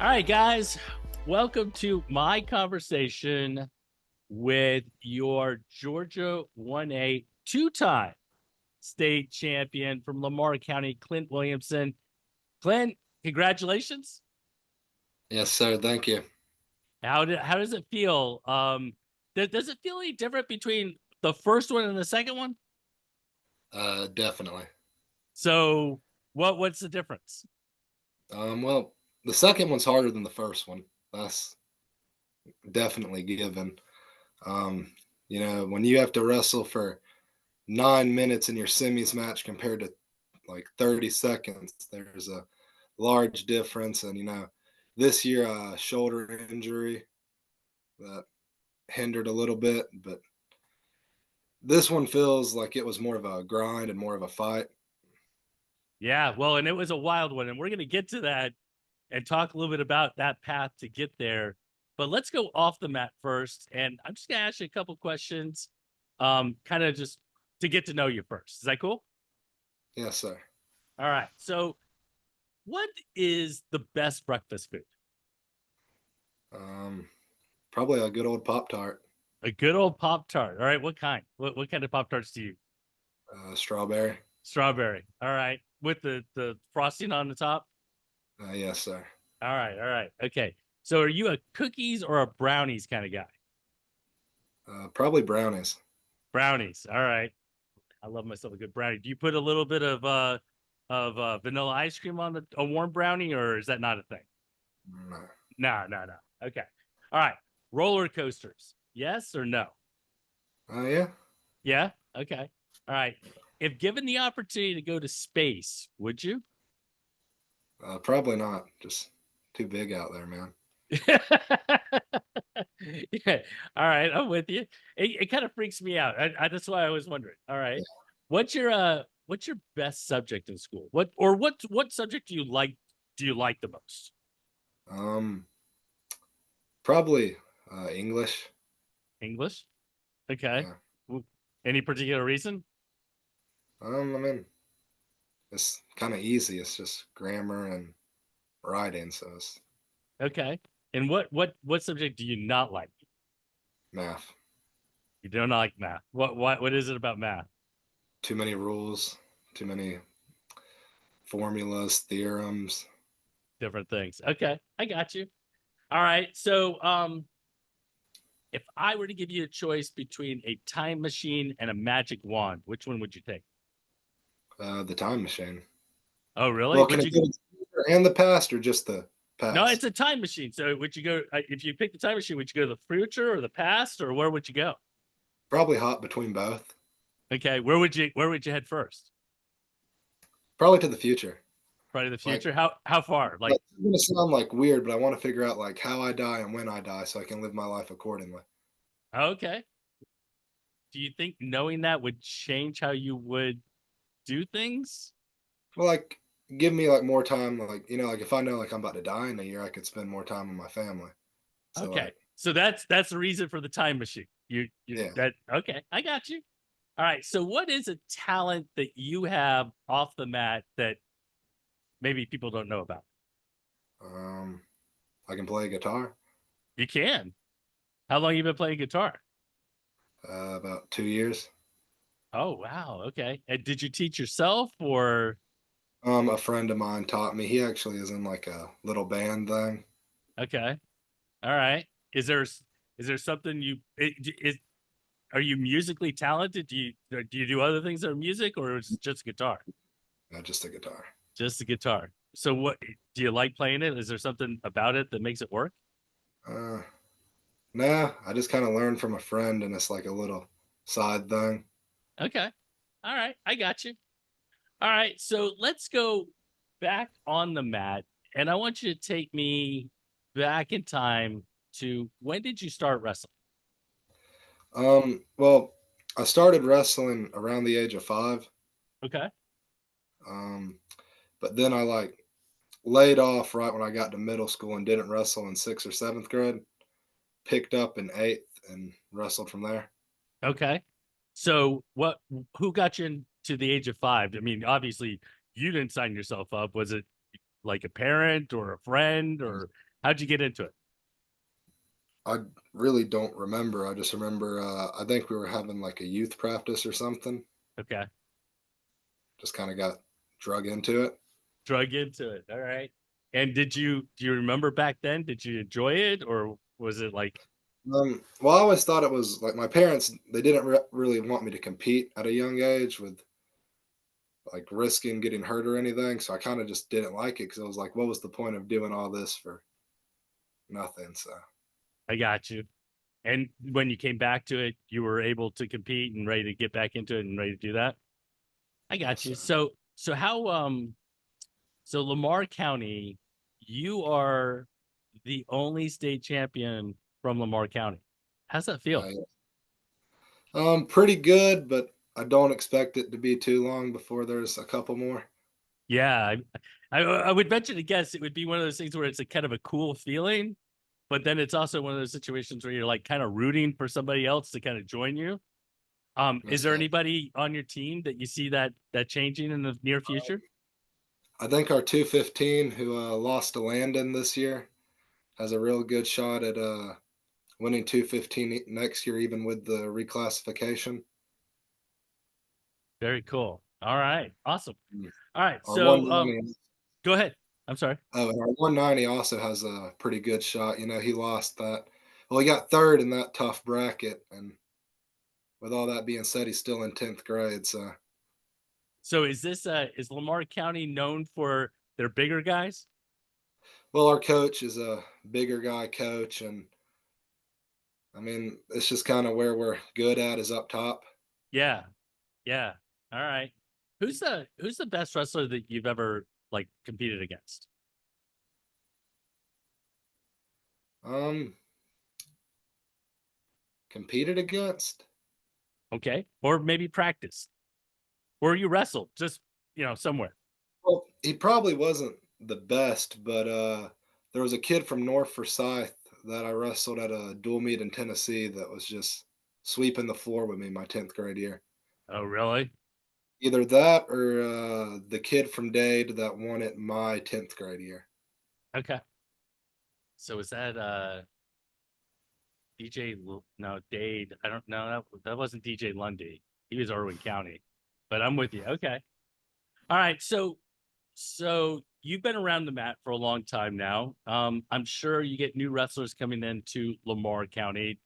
right, guys, welcome to my conversation with your Georgia 1A two-time state champion from Lamar County, Clint Williamson. Clint, congratulations. Yes, sir. Thank you. How does it feel? Does it feel any different between the first one and the second one? Definitely. So what's the difference? Well, the second one's harder than the first one. That's definitely given. When you have to wrestle for 9 minutes in your semis match compared to like 30 seconds, there's a large difference. And this year shoulder injury that hindered a little bit, but this one feels like it was more of a grind and more of a fight. Yeah, well, and it was a wild one, and we're going to get to that and talk a little bit about that path to get there. But let's go off the mat first, and I'm just going to ask you a couple questions, kind of just to get to know you first. Is that cool? Yes, sir. All right. So, what is the best breakfast food? Um, Probably a good old Pop Tart. A good old Pop Tart. All right. What kind? What kind of Pop Tarts do you? Strawberry. Strawberry. All right. With the frosting on the top. Yes, sir. All right. All right. Okay. So, are you a cookies or a brownies kind of guy? Probably brownies. Brownies. All right. I love myself a good brownie. Do you put a little bit of vanilla ice cream on a warm brownie, or is that not a thing? No. No, no, no. Okay. All right. Roller coasters. Yes or no? Yeah. Yeah. Okay. All right. If given the opportunity to go to space, would you? Probably not. Just too big out there, man. Yeah. All right. I'm with you. It kind of freaks me out. That's why I was wondering. All right. What's your best subject in school? What subject do you like the most? Um, Probably English. English? Okay. Yeah. Any particular reason? I mean, it's kind of easy. It's just grammar and writing, so it's Okay. And what subject do you not like? math. You do not like math. What is it about math? Too many rules. Too many formulas, theorems. Different things. Okay, I got you. All right. So if I were to give you a choice between a time machine and a magic wand, which one would you take? The time machine. Oh, really? Well, Would can it you go to the future and the past, or just the No, it's past? a time machine. So would you go if you pick the time machine, would you go to the future or the past, or where would you go? Probably hot between both. Okay, where would you head first? Probably to the future. Probably the Like, future. How far? Like, it's gonna sound like weird, but I want to figure out like how I die and when I die, so I can live my life accordingly. okay. Do you think knowing that would change how you would do things? Well, like give me like more time, like like if I know like I'm about to die in a year, I could spend more time with my family. So Okay. like, So that's the reason for the time machine. You yeah. that okay, I got you. All right. So what is a talent that you have off the mat that maybe people don't know about? Um, I can play guitar. You can. How long you been playing guitar? About 2 years. Oh wow. Okay. And did you teach yourself or A friend of mine taught me. He actually is in like a little band thing. okay. All right. Is there something is are you musically talented? Do you do other things that are music or is it just guitar? Just a guitar. Just the guitar. So what do you like playing it? Is there something about it that makes it work? Uh, nah, I just kind of learned from a friend, and it's like a little side thing. Okay. All right. I got you. All right. So let's go back on the mat. And I want you to take me back in time to when did you start wrestling? Well, I started wrestling around the age of 5. Okay. Um, but then I like laid off right when I got to middle school and didn't wrestle in 6th or 7th grade. Picked up in 8th and wrestled from there. Okay. So who got you into the age of 5? I mean, obviously you didn't sign yourself up. Was it like a parent or a friend or How'd you get into it? I really don't remember. I just remember, I think we were having like a youth practice or something. Okay. Just kind of got drug into it. Drug into it. All right. And do you remember back then? Did you enjoy it, or was it like, Well, I always thought it was like my parents, they didn't really want me to compete at a young age with like risking getting hurt or anything. So I kind of just didn't like it because I was like, what was the point of doing all this for nothing? So, I got you? And when you came back to it, you were able to compete and ready to get back into it and ready to do that. I yes, got you. sir. So how so Lamar County, you are the only state champion from Lamar County. How's that feel? Yeah. Pretty good, but I don't expect it to be too long before there's a couple more. Yeah, I would venture to guess it would be one of those things where it's a kind of a cool feeling, but then it's also one of those situations where you're like kind of rooting for somebody else to kind of join you. Is Yes, there sir. anybody on your team that you see that changing in the near future? I think our 215, who lost to Landon this year, has a real good shot at winning 215 next year, even with the reclassification. Very cool. All right, awesome. Mm. All right, Our so 190, go ahead. I'm sorry. and our 190 also has a pretty good shot. You know, he lost that. Well, he got third in that tough bracket, and with all that being said, he's still in 10th grade. So, So is Lamar County known for their bigger guys? well, our coach is a bigger guy coach, and I mean, it's just kind of where we're good at is up top. Yeah, yeah. All right. Who's the best wrestler that you've ever like competed against? Um, competed against. Okay, or maybe practice, or you wrestled just somewhere. Well, he probably wasn't the best, but there was a kid from North Forsyth that I wrestled at a dual meet in Tennessee that was just sweeping the floor with me my 10th grade year. Oh, really? Either that or the kid from Dade that won it my 10th grade year. Okay. So is that DJ? No, Dade. I don't know. That wasn't DJ Lundy. He was Irwin County. But I'm with you. Okay. All right. So you've been around the mat for a long time now. I'm sure you get new wrestlers coming into Lamar County.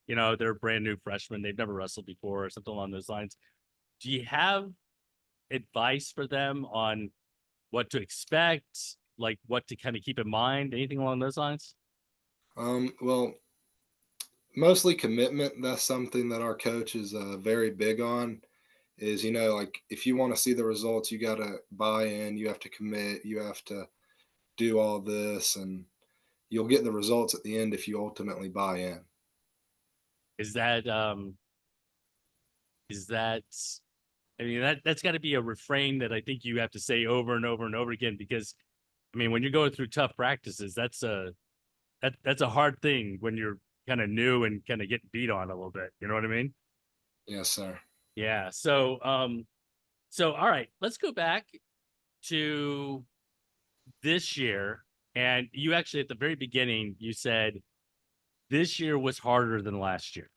They're brand new freshmen. They've never wrestled before or something along those lines. Do you have advice for them on what to expect, like what to kind of keep in mind, anything along those lines? Well, mostly commitment. That's something that our coach is very big on. Is, you know, like if you want to see the results, you got to buy in, you have to commit, you have to do all this, and you'll get the results at the end if you ultimately buy in. Is that is that I mean that's got to be a refrain that I think you have to say over and over and over again because I mean when you're going through tough practices, that's a hard thing when you're kind of new and kind of getting beat on a little bit. You know what I mean? Yes, sir. Yeah. So all right, let's go back to this year. And you actually at the very beginning you said this year was harder than last year.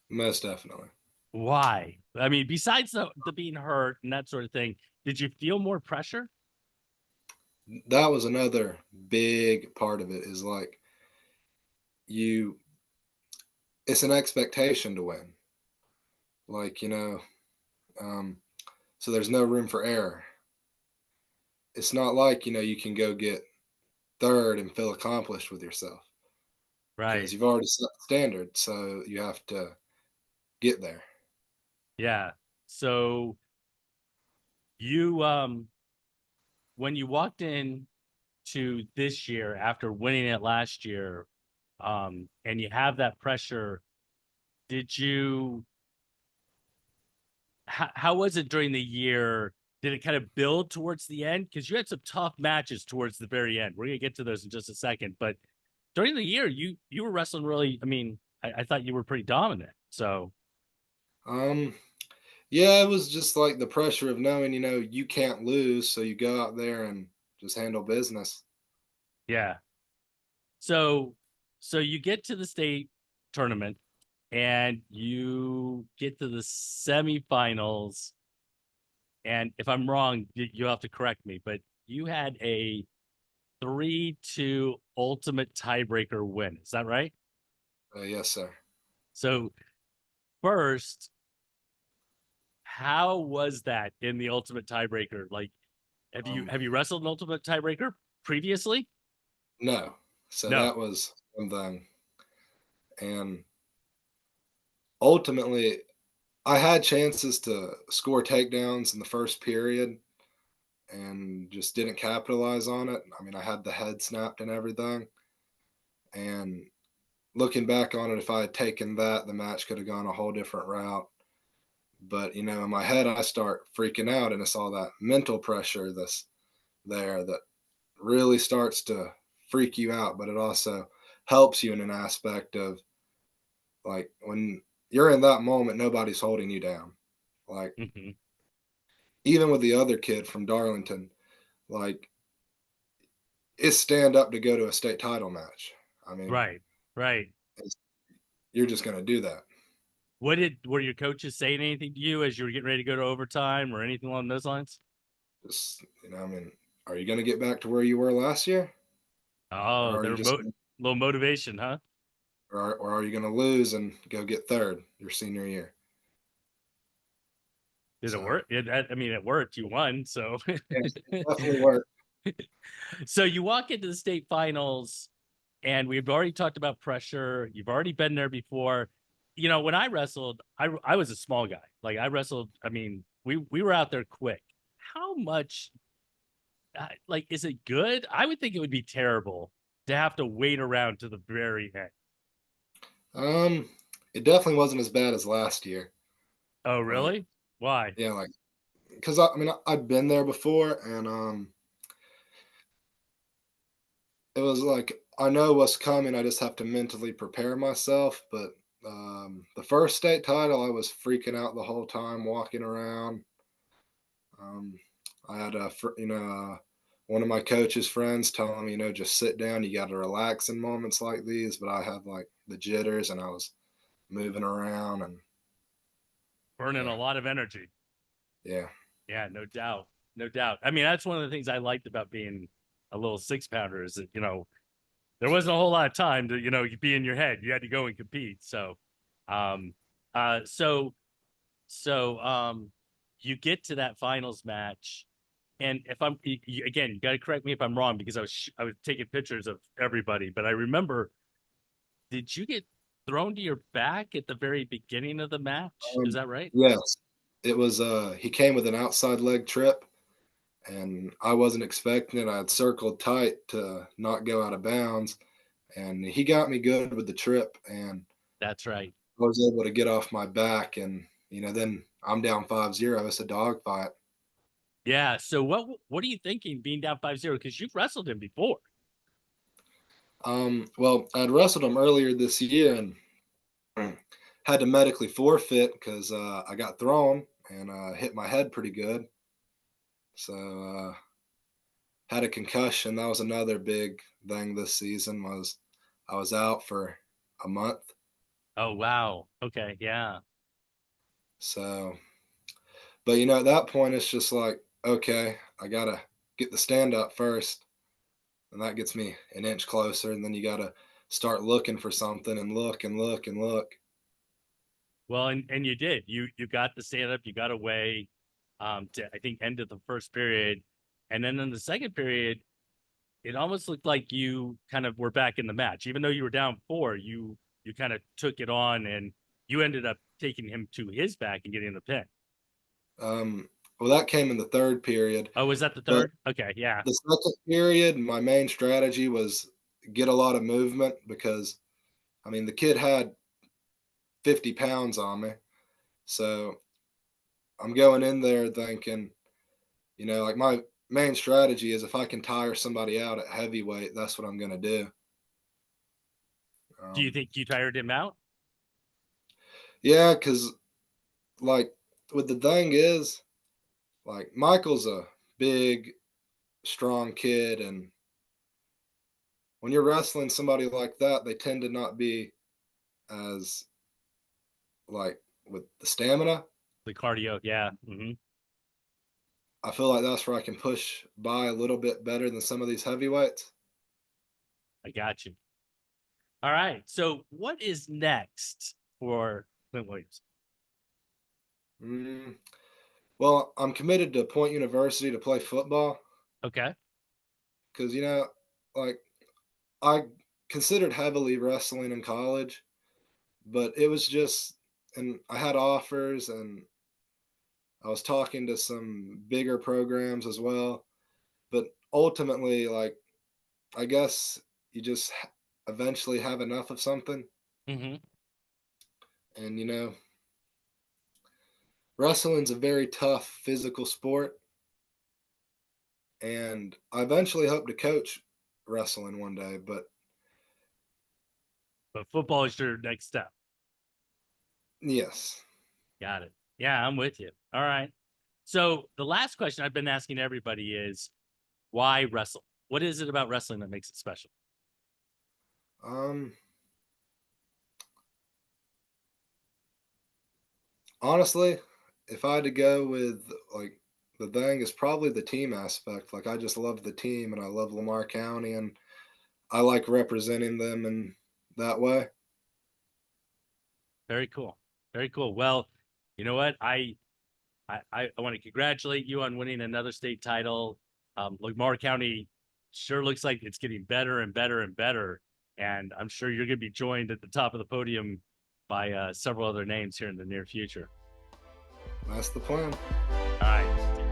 Most definitely. Why? I mean, besides the being hurt and that sort of thing, did you feel more pressure? That was another big part of it is like you it's an expectation to win. Like, you know, um, so there's no room for error. It's not like, you know, you can go get third and feel accomplished with yourself because Right. you've already set the standard. So you have to get there. Yeah. So you when you walked in to this year after winning it last year, and you have that pressure, did you how was it during the year? Did it kind of build towards the end? Because you had some tough matches towards the very end. We're gonna get to those in just a second. But during the year, you were wrestling really. I mean, I thought you were pretty dominant. So Um, yeah, it was just like the pressure of knowing, you know, you can't lose. So you go out there and just handle business. yeah, So, so you get to the state tournament and you get to the semifinals. And if I'm wrong, you'll have to correct me, but you had a 3-2 ultimate tiebreaker win. Is that right? Yes, sir. So first, how was that in the ultimate tiebreaker? Like, Um, have you wrestled an ultimate tiebreaker previously? no. So No. that was one thing. And ultimately, I had chances to score takedowns in the first period and just didn't capitalize on it. I mean, I had the head snapped and everything. And looking back on it, if I had taken that, the match could have gone a whole different route. But in my head, I start freaking out, and it's all that mental pressure that's there that really starts to freak you out. But it also helps you in an aspect of like when you're in that moment, nobody's holding you down. Like Hmm. even with the other kid from Darlington, like it's stand up to go to a state title match. I mean, Right. Right. you're just going to do that. Were your coaches saying anything to you as you were getting ready to go to overtime or anything along those lines? Just, I mean, are you going to get back to where you were last year? Or Oh, are you they're just, little motivation, huh? or are you going to lose and go get third your senior year? Did it So, work? I mean, it worked. You won. So, yes, it definitely worked. so you walk into the state finals, and we've already talked about pressure. You've already been there before. You know, when I wrestled, I was a small guy. Like I wrestled. I mean, we were out there quick. How much? Like, is it good? I would think it would be terrible to have to wait around to the very end. Um, it definitely wasn't as bad as last year. Oh, Like, really? Why? yeah, like, because I mean, I'd been there before, and it was like I know what's coming. I just have to mentally prepare myself. But the first state title, I was freaking out the whole time, walking around. Um, I had one of my coach's friends telling me, just sit down. You got to relax in moments like these. But I had like the jitters, and I was moving around, and Burning a yeah, lot of energy. yeah. Yeah, no doubt. No doubt. I mean, that's one of the things I liked about being a little 6 pounder is that, there wasn't a whole lot of time to, be in your head. You had to go and compete. So, um, uh, so, so you get to that finals match. And if again, you got to correct me if I'm wrong because I was taking pictures of everybody, but I remember, did you get thrown to your back at the very beginning of the match? Is that right? Yes, it was. He came with an outside leg trip, and I wasn't expecting it. I had circled tight to not go out of bounds, and he got me good with the trip, and That's right. I was able to get off my back, and then I'm down 5-0. It's a dog fight. Yeah. So what are you thinking being down 5-0? Because you've wrestled him before. Well, I'd wrestled him earlier this year and had to medically forfeit because I got thrown and hit my head pretty good. So had a concussion. That was another big thing this season. Was I was out for a month. Oh wow. Okay. Yeah. So, but at that point, it's just like, okay, I gotta get the stand up first, and that gets me an inch closer. And then you gotta start looking for something and look and look and look. Well, and you did. You got the stand up. You got away. To I think end of the first period, and then in the second period, it almost looked like you kind of were back in the match, even though you were down four. You kind of took it on, and you ended up taking him to his back and getting the pin. Well, that came in the third period, Oh, was that the but third? Okay. Yeah. the second period, my main strategy was get a lot of movement because I mean the kid had 50 pounds on me, so I'm going in there thinking, like my main strategy is if I can tire somebody out at heavyweight, that's what I'm going to do. Do you Um, think you tired him out? yeah, because like with the thing is, like Michael's a big, strong kid, and when you're wrestling somebody like that, they tend to not be as like with the stamina. The cardio, yeah. I feel like that's where I can push by a little bit better than some of these heavyweights. I got you. All right. So what is next for Clint Williams? Mm, well, I'm committed to Point University to play football Okay. because like I considered heavily wrestling in college, but it was just, and I had offers, and I was talking to some bigger programs as well. But ultimately, like, I guess you just eventually have enough of something. hmm And, wrestling's a very tough physical sport. And I eventually hope to coach wrestling one day. But But football is your next step. yes. Got it. Yeah, I'm with you. All right. So the last question I've been asking everybody is why wrestle? What is it about wrestling that makes it special? Um, Honestly, if I had to go with like the thing is probably the team aspect. Like I just love the team and I love Lamar County and I like representing them in that way. Very cool. Very cool. Well, you know what? I want to congratulate you on winning another state title. Lamar County sure looks like it's getting better and better and better. And I'm sure you're going to be joined at the top of the podium by several other names here in the near future. That's the plan. All right.